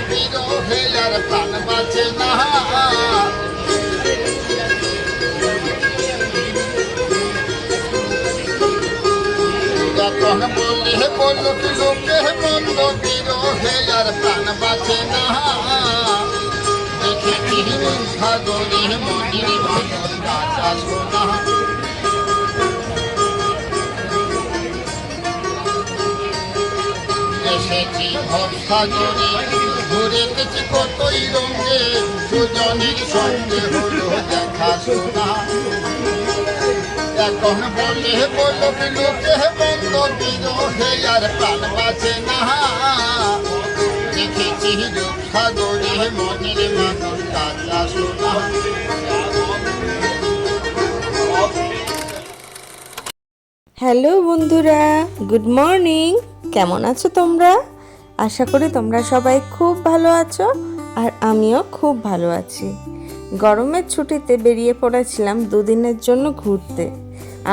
বিরহে আর প্রাণ বাঁচে না। যখন বলে বললো লোকে মন্দ বিরহে আর প্রাণ বাঁচে না। দেখেছি সাগরে মনির মতন কাঁচা সোনা। এসেছি ভবসাগরে ঘুরে গেছি কতই রঙে, সুজনের সঙ্গে হলো দেখা শোনা। এখন বলে বললো লোকে বন্ধ বিরহে আর প্রাণ বাঁচে না। দেখেছি রূপসাগরে মনির মতন কাঁচা সোনা। হ্যালো বন্ধুরা, গুড মর্নিং। কেমন আছো তোমরা? আশা করি তোমরা সবাই খুব ভালো আছো, আর আমিও খুব ভালো আছি। গরমের ছুটিতে বেরিয়ে পড়েছিলাম দুদিনের জন্য ঘুরতে।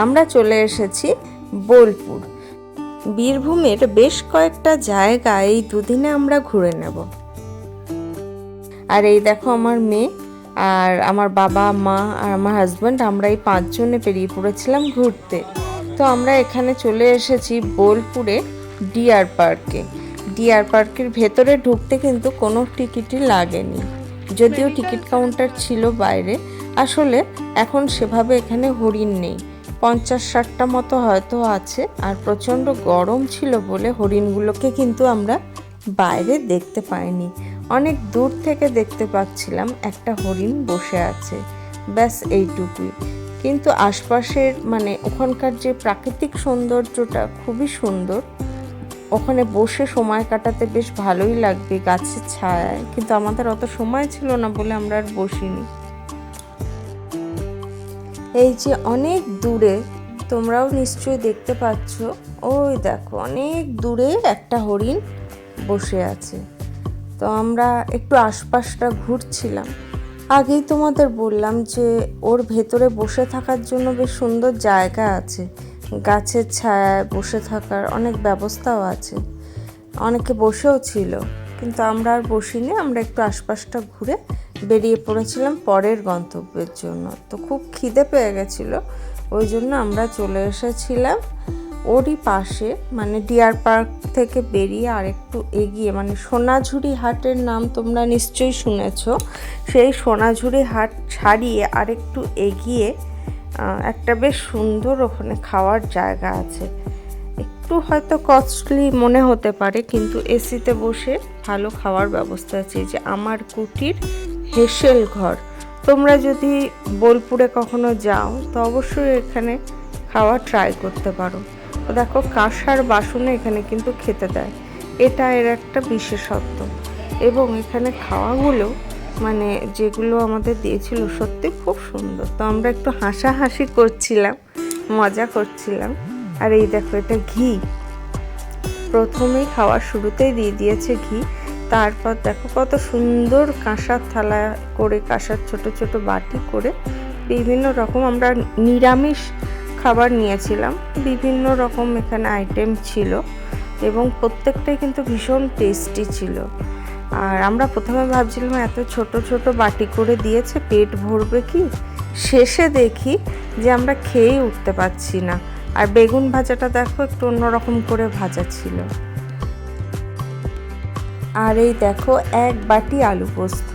আমরা চলে এসেছি বোলপুর। বীরভূমের বেশ কয়েকটা জায়গা এই দুদিনে আমরা ঘুরে নেব। আর এই দেখো আমার মেয়ে আর আমার বাবা মা আর আমার হাজব্যান্ড, আমরা এই 5 জনে বেরিয়ে পড়েছিলাম ঘুরতে। তো আমরা এখানে চলে এসেছি বোলপুরে ডিয়ার পার্কে। ডিয়ার পার্কের ভেতরে ঢুকতে কিন্তু কোনো টিকিটই লাগেনি, যদিও টিকিট কাউন্টার ছিল বাইরে। আসলে এখন সেভাবে এখানে হরিণ নেই, 50-60টা মতো হয়তো আছে। আর প্রচণ্ড গরম ছিল বলে হরিণগুলোকে কিন্তু আমরা বাইরে দেখতে পাইনি। অনেক দূর থেকে দেখতে পাচ্ছিলাম একটা হরিণ বসে আছে, ব্যাস এইটুকুই। কিন্তু আশপাশের মানে ওখানকার যে প্রাকৃতিক সৌন্দর্যটা খুবই সুন্দর। ওখানে বসে সময় কাটাতে বেশ ভালোই লাগবে গাছের ছায়ায়, কিন্তু আমাদের অত সময় ছিল না বলে আমরা আর বসিনি। এই যে অনেক দূরে, তোমরাও নিশ্চয়ই দেখতে পাচ্ছ, ওই দেখো অনেক দূরে একটা হরিণ বসে আছে। তো আমরা একটু আশপাশটা ঘুরছিলাম। আগেই তোমাদের বললাম যে ওর ভেতরে বসে থাকার জন্য বেশ সুন্দর জায়গা আছে, গাছের ছায়ায় বসে থাকার অনেক ব্যবস্থাও আছে। অনেকে বসেও ছিল, কিন্তু আমরা আর বসিনি। আমরা একটু আশপাশটা ঘুরে বেরিয়ে পড়েছিলাম পরের গন্তব্যের জন্য। তো খুব খিদে পেয়ে গেছিলো, ওই জন্য আমরা চলে এসেছিলাম ওরই পাশে, মানে ডিয়ার পার্ক থেকে বেরিয়ে আরেকটু এগিয়ে, মানে সোনাঝুরি হাটের নাম তোমরা নিশ্চয়ই শুনেছো। সেই সোনাঝুরি হাট ছাড়িয়ে আরেকটু এগিয়ে একটা বেশ সুন্দর ওখানে খাওয়ার জায়গা আছে। একটু হয়তো কস্টলি মনে হতে পারে, কিন্তু এসিতে বসে ভালো খাওয়ার ব্যবস্থা আছে। যে আমার কুটির হেসেল ঘর, তোমরা যদি বোলপুরে কখনো যাও তো অবশ্যই এখানে খাওয়া ট্রাই করতে পারো। তো দেখো কাঁসার বাসনে এখানে কিন্তু খেতে দেয়, এটা এর একটা বিশেষত্ব। এবং এখানে খাওয়াগুলো মানে যেগুলো আমাদের দিয়েছিল সত্যি খুব সুন্দর। তো আমরা একটু হাসাহাসি করছিলাম, মজা করছিলাম। আর এই দেখো এটা ঘি, প্রথমেই খাওয়ার শুরুতেই দিয়ে দিয়েছে ঘি। তারপর দেখো কত সুন্দর কাঁসার থালা করে, কাঁসার ছোট ছোট বাটি করে বিভিন্ন রকম আমরা নিরামিষ খাবার নিয়েছিলাম। বিভিন্ন রকম এখানে আইটেম ছিল এবং প্রত্যেকটাই কিন্তু ভীষণ টেস্টি ছিল। আর আমরা প্রথমে ভাবছিলাম এত ছোট ছোট বাটি করে দিয়েছে, পেট ভরবে কি? শেষে দেখি যে আমরা খেয়েই উঠতে পারছি না। আর বেগুন ভাজাটা দেখো একটু অন্যরকম করে ভাজা ছিল। আর এই দেখো এক বাটি আলু পোস্ত।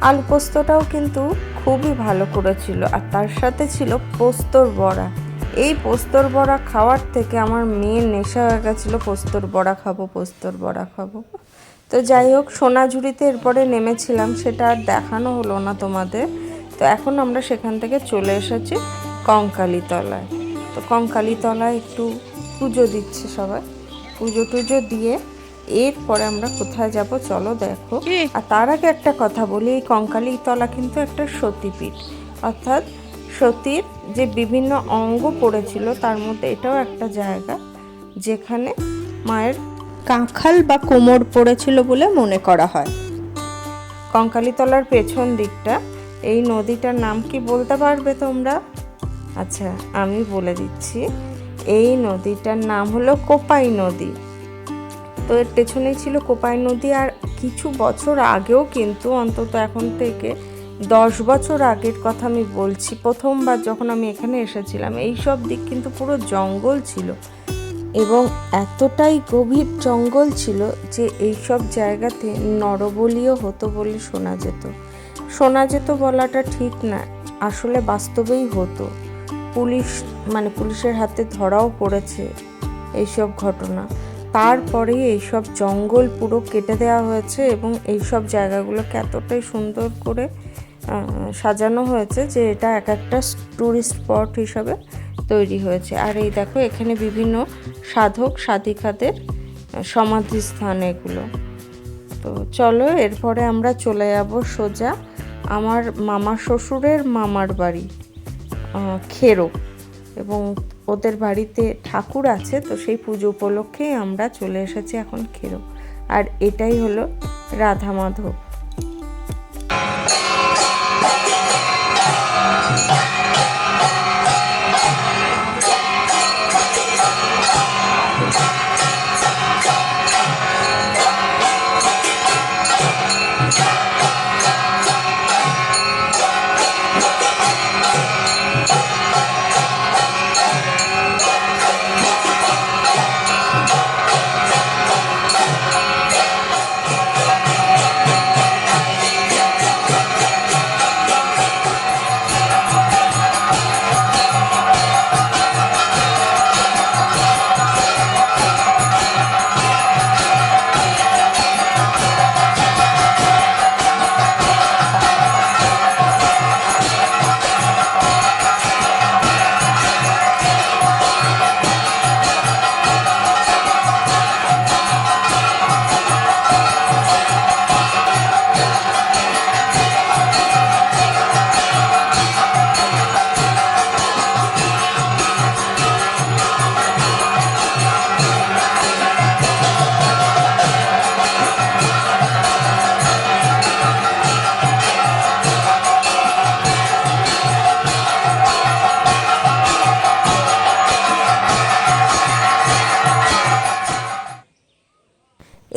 আলু পোস্তটাও কিন্তু খুবই ভালো করেছিল। আর তার সাথে ছিল পোস্তর বড়া। এই পোস্তর বড়া খাওয়ার থেকে আমার মেয়ের নেশা হয়ে গেছিলো, পোস্তর বড়া খাবো, পোস্তর বড়া খাবো। তো যাই হোক, সোনাঝুরিতে এরপরে নেমেছিলাম, সেটা আর দেখানো হলো না তোমাদের। তো এখন আমরা সেখান থেকে চলে এসেছি কঙ্কালীতলায়। তো কঙ্কালীতলায় একটু পুজো দিচ্ছে সবাই, পুজো টুজো দিয়ে এরপরে আমরা কোথায় যাব চলো দেখো। আর তার আগে একটা কথা বলি, এই কঙ্কালীতলা কিন্তু একটা সতীপীঠ, অর্থাৎ সতীর যে বিভিন্ন অঙ্গ পড়েছিল তার মধ্যে এটাও একটা জায়গা যেখানে মায়ের কাঁখাল বা কোমর পড়েছিল বলে মনে করা হয়। কঙ্কালীতলার পেছন দিকটা, এই নদীটার নাম কি বলতে পারবে তোমরা? আচ্ছা আমি বলে দিচ্ছি, এই নদীটার নাম হলো কোপাই নদী। তো এর পেছনেই ছিল কোপাই নদী। আর কিছু বছর আগেও কিন্তু অন্তত এখন থেকে 10 বছর আগের কথা আমি বলছি, প্রথমবার যখন আমি এখানে এসেছিলাম এই সব দিক কিন্তু পুরো জঙ্গল ছিল এবং এতটাই গভীর জঙ্গল ছিল যে এই সব জায়গাতে নরবলিও হতো বলে শোনা যেত বলাটা ঠিক না, আসলে বাস্তবেই হতো। পুলিশের হাতে ধরাও পড়েছে এইসব ঘটনা। তারপরে এইসব জঙ্গল পুরো কেটে দেওয়া হয়েছে এবং এইসব জায়গাগুলোকে এতটাই সুন্দর করে সাজানো হয়েছে যে এটা এক একটা টুরিস্ট স্পট হিসাবে তৈরি হয়েছে। আর এই দেখো এখানে বিভিন্ন সাধক সাধিকাদের সমাধিস্থান এগুলো। তো চলো এরপরে আমরা চলে যাব সোজা আমার মামা শ্বশুরের মামার বাড়ি খেরো, এবং ওদের বাড়িতে ঠাকুর আছে, তো সেই পুজো উপলক্ষেই আমরা চলে এসেছি এখন খেরো। আর এটাই হলো রাধা মাধব।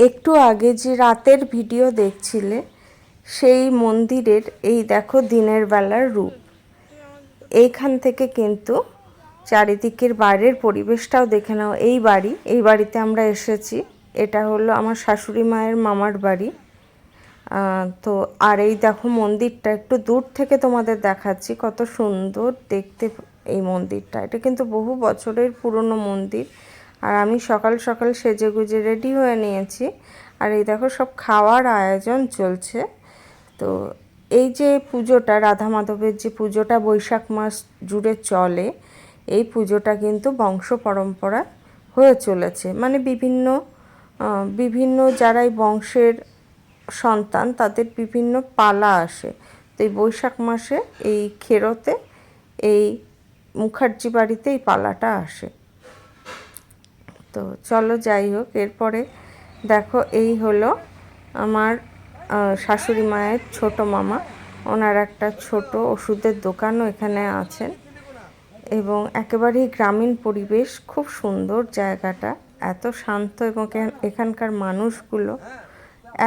একটু আগে যে রাতের ভিডিও দেখছিলে সেই মন্দিরের এই দেখো দিনের বেলার রূপ। এইখান থেকে কিন্তু চারিদিকের বাইরের পরিবেশটাও দেখে নাও। এই বাড়িতে আমরা এসেছি, এটা হলো আমার শাশুড়ি মায়ের মামার বাড়ি। তো আর এই দেখো মন্দিরটা একটু দূর থেকে তোমাদের দেখাচ্ছি, কত সুন্দর দেখতে এই মন্দিরটা। এটা কিন্তু বহু বছরের পুরনো মন্দির। আর আমি সকাল সকাল সেজে গুজে রেডি হয়ে নিয়েছি, আর এই দেখো সব খাওয়ার আয়োজন চলছে। তো এই যে পুজোটা, রাধা মাধবের যে পুজোটা বৈশাখ মাস জুড়ে চলে, এই পুজোটা কিন্তু বংশ পরম্পরা হয়ে চলেছে। মানে বিভিন্ন যারা এই বংশের সন্তান তাদের বিভিন্ন পালা আসে। তো এই বৈশাখ মাসে এই খেরোতে এই মুখার্জি বাড়িতে এই পালাটা আসে। তো চলো যাই হোক, এরপরে দেখো এই হলো আমার শাশুড়ি মায়ের ছোট মামা, ওনার একটা ছোট ওষুধের দোকানও এখানে আছেন এবং একেবারেই গ্রামীণ পরিবেশ, খুব সুন্দর জায়গাটা, এত শান্ত এবং এখানকার মানুষগুলো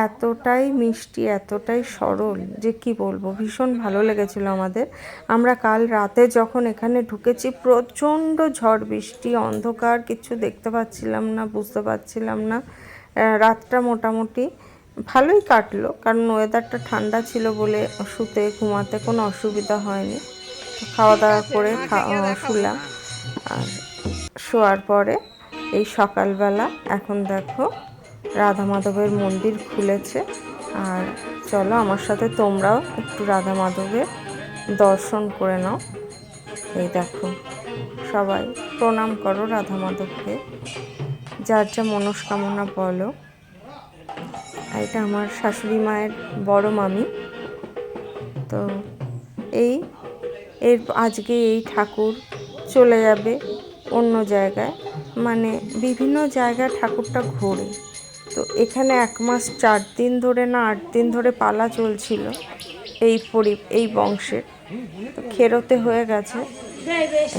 এতটাই মিষ্টি, এতটাই সরল যে কি বলবো, ভীষণ ভালো লেগেছিল আমাদের। আমরা কাল রাতে যখন এখানে ঢুকেছি প্রচণ্ড ঝড় বৃষ্টি, অন্ধকার, কিছু দেখতে পাচ্ছিলাম না, বুঝতে পারছিলাম না। রাতটা মোটামুটি ভালোই কাটলো, কারণ ওয়েদারটা ঠান্ডা ছিল বলে শুতে ঘুমাতে কোনো অসুবিধা হয়নি। খাওয়া দাওয়া করে শুলাম, আর শোয়ার পরে এই সকালবেলা এখন দেখো রাধা মাধবের মন্দির খুলেছে। আর চলো আমার সাথে তোমরাও একটু রাধা মাধবের দর্শন করে নাও। এই দেখো সবাই প্রণাম করো রাধা মাধবকে, যার যা মনস্কামনা বলো। এটা আমার শাশুড়ি মায়ের বড় মামি। তো আজকে এই ঠাকুর চলে যাবে অন্য জায়গায়, মানে বিভিন্ন জায়গায় ঠাকুরটা ঘোরে। তো এখানে 1 মাস 4 দিন ধরে না 8 দিন ধরে পালা চলছিল এই বংশের। তো খেরোতে হয়ে গেছে,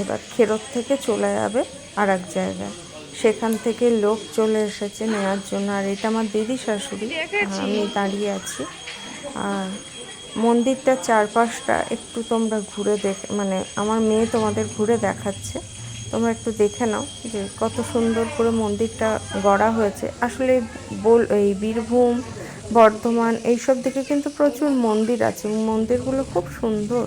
এবার খেরোত থেকে চলে যাবে আর এক জায়গায়। সেখান থেকে লোক চলে এসেছে নেওয়ার জন্য। আর এটা আমার দিদি শাশুড়ি, আমি দাঁড়িয়ে আছি। আর মন্দিরটার চারপাশটা একটু তোমরা ঘুরে মানে আমার মেয়ে তোমাদের ঘুরে দেখাচ্ছে, তোমরা একটু দেখে নাও যে কত সুন্দর করে মন্দিরটা গড়া হয়েছে। আসলে এই বীরভূম, বর্ধমান এইসব দিকে কিন্তু প্রচুর মন্দির আছে, মন্দিরগুলো খুব সুন্দর,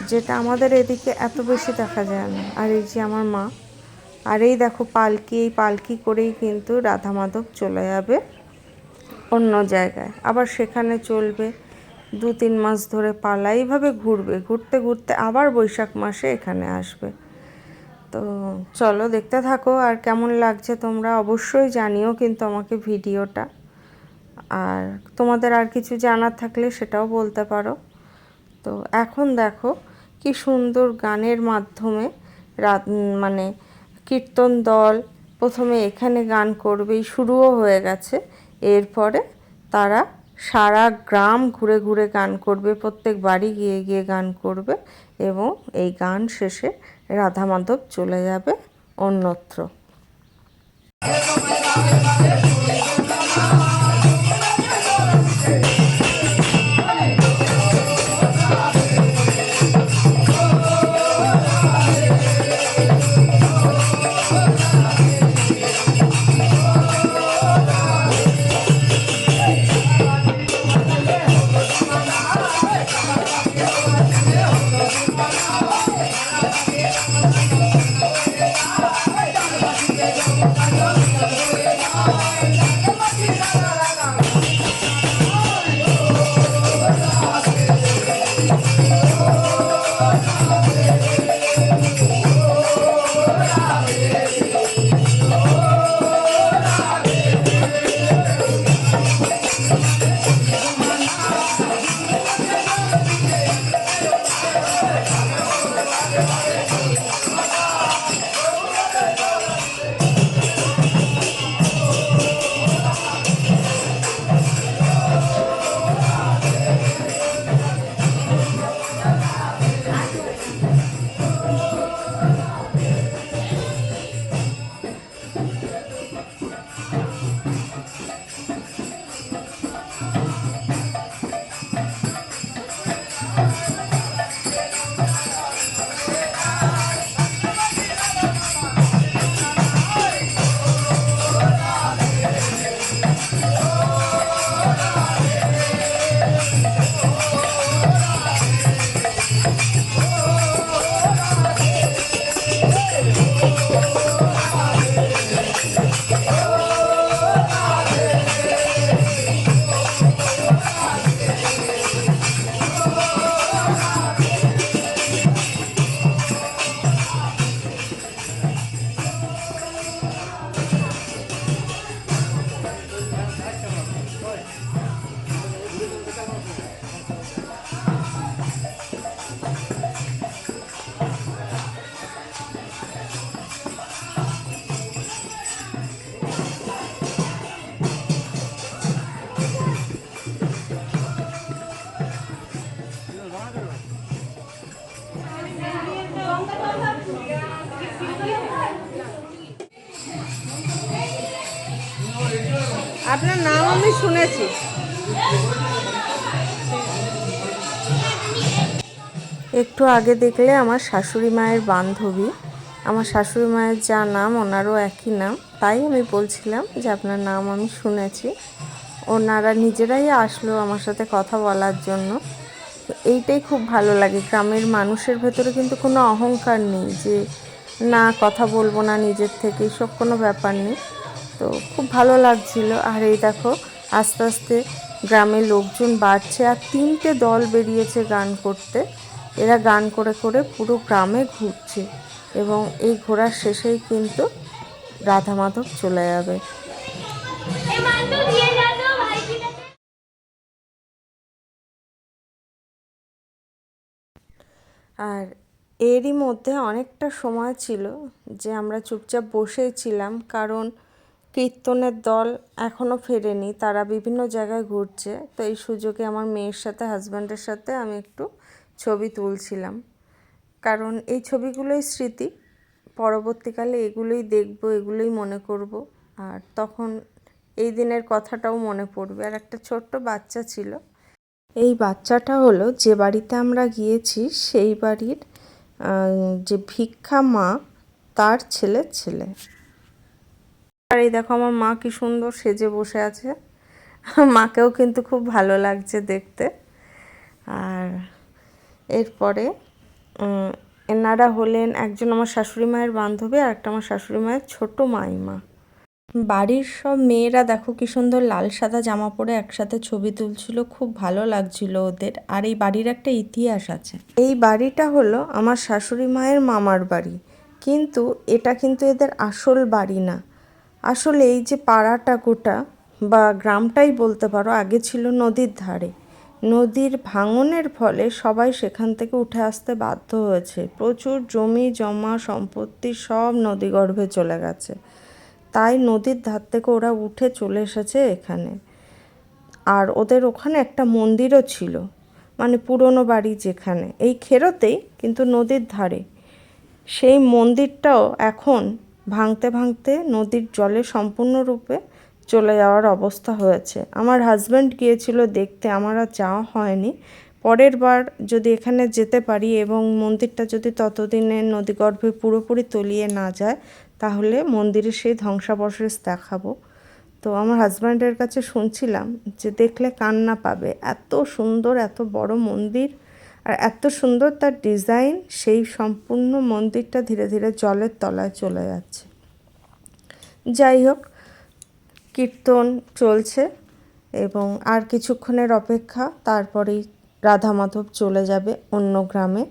যেটা আমাদের এদিকে এত বেশি দেখা যায় না। আর এই যে আমার মা, আর এই দেখো পালকি, এই পালকি করেই কিন্তু রাধা মাধব চলে যাবে অন্য জায়গায়, আবার সেখানে চলবে 2-3 মাস ধরে পালা, এইভাবে ঘুরবে, ঘুরতে ঘুরতে আবার বৈশাখ মাসে এখানে আসবে। তো চলো দেখতে থাকো, আর কেমন লাগছে তোমরা অবশ্যই জানিও কিন্তু আমাকে ভিডিওটা। আর তোমাদের আর কিছু জানার থাকলে সেটাও বলতে পারো। তো এখন দেখো কি সুন্দর গানের মাধ্যমে মানে কীর্তন দল প্রথমে এখানে গান করবেই, শুরুও হয়ে গেছে। এরপরে তারা সারা গ্রাম ঘুরে ঘুরে গান করবে, প্রত্যেক বাড়ি গিয়ে গিয়ে গান করবে, এবং এই গান শেষে রাধা মাধব চলে যাবে অন্যত্র। আপনার নাম আমি শুনেছি। একটু আগে দেখলে আমার শাশুড়ি মায়ের বান্ধবী, আমার শাশুড়ি মায়ের যা নাম ওনারও একই নাম, তাই আমি বলছিলাম যে আপনার নাম আমি শুনেছি। ওনারা নিজেরাই আসলো আমার সাথে কথা বলার জন্য। এইটাই খুব ভালো লাগে, গ্রামের মানুষের ভেতরে কিন্তু কোনো অহংকার নেই যে না কথা বলবো না নিজের থেকে, সব কোনো ব্যাপার নেই। তো খুব ভালো লাগছিল। আর এই দেখো আস্তে আস্তে গ্রামের লোকজন বাড়ছে, আর 3টে দল বেরিয়েছে গান করতে। এরা গান করে করে পুরো গ্রামে ঘুরছে, এবং এই ঘোরার শেষেই কিন্তু রাধা মাধব চলে যাবে। আর এরই মধ্যে অনেকটা সময় ছিল যে আমরা চুপচাপ বসেই ছিলাম, কারণ কীর্তনের দল এখনও ফেরেনি, তারা বিভিন্ন জায়গায় ঘুরছে। তো এই সুযোগে আমার মেয়ের সাথে, হাজব্যান্ডের সাথে আমি একটু ছবি তুলছিলাম, কারণ এই ছবিগুলোই স্মৃতি, পরবর্তীকালে এগুলোই দেখব, এগুলোই মনে করব, আর তখন এই দিনের কথাটাও মনে পড়বে। আর একটা ছোট্ট বাচ্চা ছিল, এই বাচ্চাটা হলো যে বাড়িতে আমরা গিয়েছি সেই বাড়ির যে ভিক্ষা মা তার ছেলের ছেলে। আর এই দেখো আমার মা কি সুন্দর সেজে বসে আছে, মাকেও কিন্তু খুব ভালো লাগছে দেখতে। আর এরপরে এনারা হলেন একজন আমার শাশুড়ি মায়ের বান্ধবী, আর একটা আমার শাশুড়ি মায়ের ছোট মাইমা। বাড়ির সব মেয়েরা দেখো কি সুন্দর লাল সাদা জামা পরে একসাথে ছবি তুলছিল, খুব ভালো লাগছিল ওদের। আর এই বাড়ির একটা ইতিহাস আছে। এই বাড়িটা হলো আমার শাশুড়ি মায়ের মামার বাড়ি, কিন্তু এটা কিন্তু এদের আসল বাড়ি না। আসলে এই যে পাড়াটা গোটা বা গ্রামটাই বলতে পারো আগে ছিল নদীর ধারে। নদীর ভাঙনের ফলে সবাই সেখান থেকে উঠে আসতে বাধ্য হয়েছে। প্রচুর জমি জমা সম্পত্তি সব নদীগর্ভে চলে গেছে, তাই নদীর ধার থেকে ওরা উঠে চলে এসেছে এখানে। আর ওদের ওখানে একটা মন্দিরও ছিল, মানে পুরনো বাড়ি যেখানে, এই খেরোতেই কিন্তু নদীর ধারে। সেই মন্দিরটাও এখন ভাঙতে ভাঙতে নদীর জলে সম্পূর্ণরূপে চলে যাওয়ার অবস্থা হয়েছে। আমার হাজব্যান্ড গিয়েছিল দেখতে, আমার আর যাওয়া হয়নি। পরের বার যদি এখানে যেতে পারি এবং মন্দিরটা যদি ততদিনে নদীগর্ভে পুরোপুরি তলিয়ে না যায়, তাহলে মন্দিরের সেই ধ্বংসাবশেষ দেখাবো। তো আমার হাজব্যান্ডের কাছে শুনছিলাম যে দেখলে কান্না পাবে, এত সুন্দর এত বড় মন্দির আর এত সুন্দর তার ডিজাইন। সেই সম্পূর্ণ মন্দিরটা ধীরে ধীরে জলের তলায় চলে যাচ্ছে। যাই হোক, কীর্তন চলছে এবং আর কিছুক্ষণের অপেক্ষা, তারপরেই রাধা মাধব চলে যাবে অন্য গ্রামে।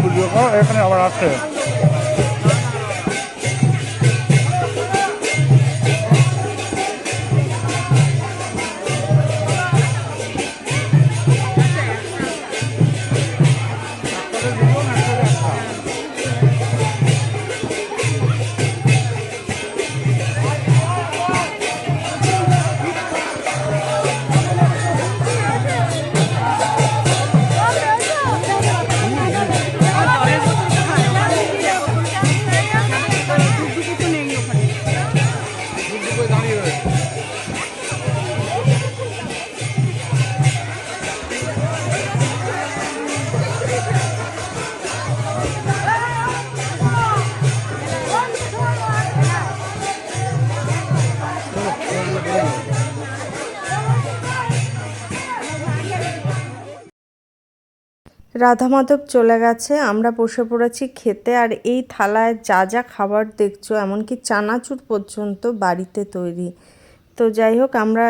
ভিডিও এখানে আবার আছে। রাধা মাধব চলে গেছে, আমরা বসে পড়েছি খেতে। আর এই থালায় যা যা খাবার দেখছো, এমনকি চানাচুর পর্যন্ত বাড়িতে তৈরি। তো যাই হোক, আমরা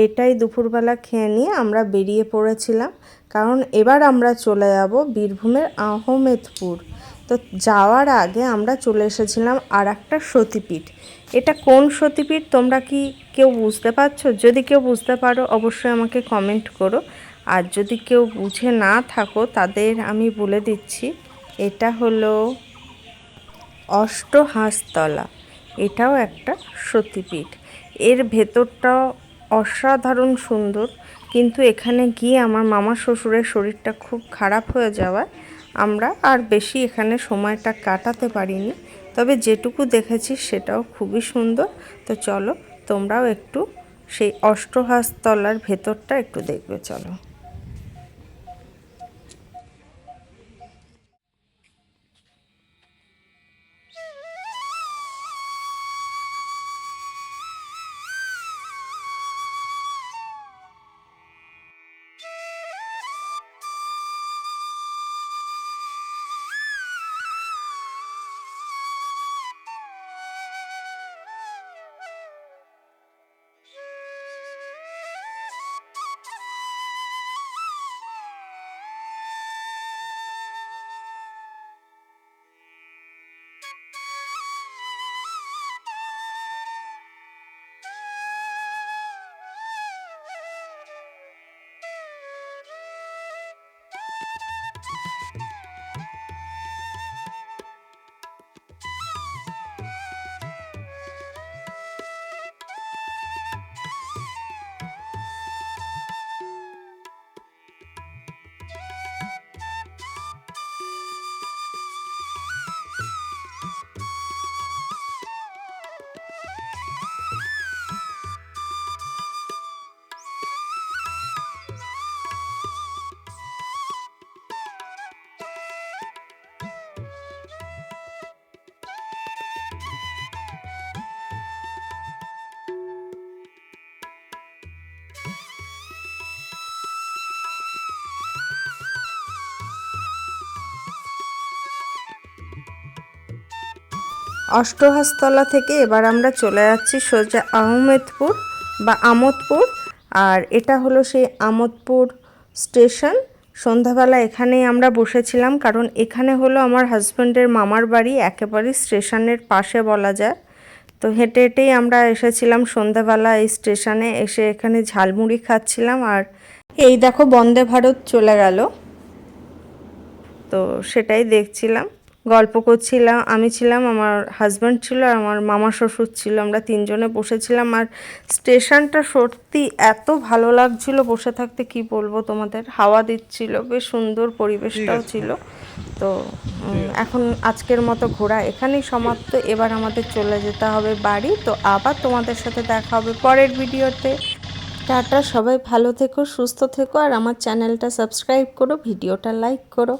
এটাই দুপুরবেলা খেয়ে নিয়ে আমরা বেরিয়ে পড়েছিলাম, কারণ এবার আমরা চলে যাব বীরভূমের আহমেদপুর। তো যাওয়ার আগে আমরা চলে এসেছিলাম আর একটা সতীপীঠ। এটা কোন সতীপীঠ তোমরা কি কেউ বুঝতে পারছো? যদি কেউ বুঝতে পারো অবশ্যই আমাকে কমেন্ট করো। আর যদি কেউ বুঝে না থাকো তাদের আমি বলে দিচ্ছি, এটা হলো অষ্টহাঁসতলা। এটাও একটা সতীপীঠ। এর ভেতরটাও অসাধারণ সুন্দর, কিন্তু এখানে গিয়ে আমার মামা শ্বশুরের শরীরটা খুব খারাপ হয়ে যাওয়ায় আমরা আর বেশি এখানে সময়টা কাটাতে পারিনি। তবে যেটুকু দেখেছি সেটাও খুবই সুন্দর। তো চলো তোমরাও একটু সেই অষ্টহাঁসতলার ভেতরটা একটু দেখবে, চলো। অষ্টহাঁসতলা থেকে এবার আমরা চলে যাচ্ছি সোজা আহমেদপুর বা আমোদপুর। আর এটা হলো সেই আমোদপুর স্টেশন। সন্ধ্যাবেলা এখানেই আমরা বসেছিলাম, কারণ এখানে হলো আমার হাজব্যান্ডের মামার বাড়ি, একেবারে স্টেশনের পাশে বলা যায়। তো হেঁটে হেঁটেই আমরা এসেছিলাম সন্ধ্যাবেলা এই স্টেশনে এসে এখানে ঝালমুড়ি খাচ্ছিলাম। আর এই দেখো বন্দে ভারত চলে গেল, তো সেটাই দেখছিলাম, গল্প করছিলাম। আমি ছিলাম, আমার হাজব্যান্ড ছিল, আর আমার মামা শ্বশুর ছিল, আমরা তিনজনে বসেছিলাম। আর স্টেশনটা সত্যি এত ভালো লাগছিল বসে থাকতে, কি বলবো তোমাদের। হাওয়া দিচ্ছিল, বেশ সুন্দর পরিবেশটাও ছিল। তো এখন আজকের মতো ঘোরা এখানেই সমাপ্ত। এবার আমাদের চলে যেতে হবে বাড়ি। তো আবার তোমাদের সাথে দেখা হবে পরের ভিডিওতে। টাটা, সবাই ভালো থেকো, সুস্থ থেকো, আর আমার চ্যানেলটা সাবস্ক্রাইব করো, ভিডিওটা লাইক করো।